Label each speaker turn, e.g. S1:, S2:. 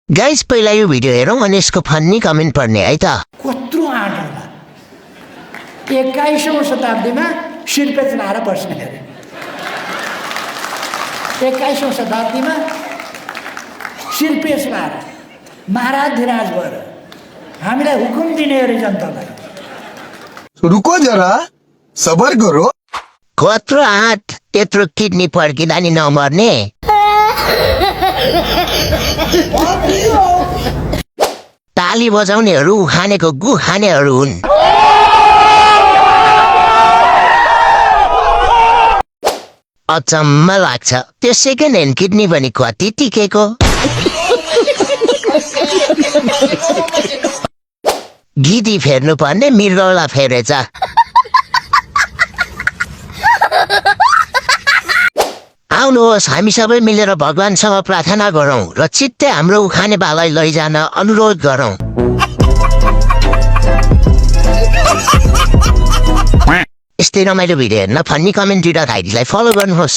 S1: Guys पहिला यो video हेरौँ अनि यसको फन्नी कमेन्ट पढ्ने है त।
S2: कत्रो आँट होला 21औं शताब्दीमा शिरपेच लाएर बस्ने अरे 21औं शताब्दीमा शिरपेच लाएर महाराज भएर हामीलाई हुकुम दिने अरे जनतालाई।
S3: रुको जरा सबर करो।
S1: कत्रो आँट त्यत्रो किडनी पड्किँदा नि नमर्ने। ताली बजाउनेहरू खानेको गु खानेहरू हुन्। अचम्म लाग्छ त्यो सेकेन्ड ह्यान्ड किडनी पनि कति टिकेको। गिदी फेर्नु पर्ने मृगौला फेरेछ। आउनुहोस् हामी सबै मिलेर भगवानसँग प्रार्थना गरौँ र चित्तै हाम्रो उखाने बालाई लैजान अनुरोध गरौँ। यस्तै रमाइलो भिडियो हेर्न फन्नी कमेन्ट दिँदा आइडीलाई फलो गर्नुहोस्।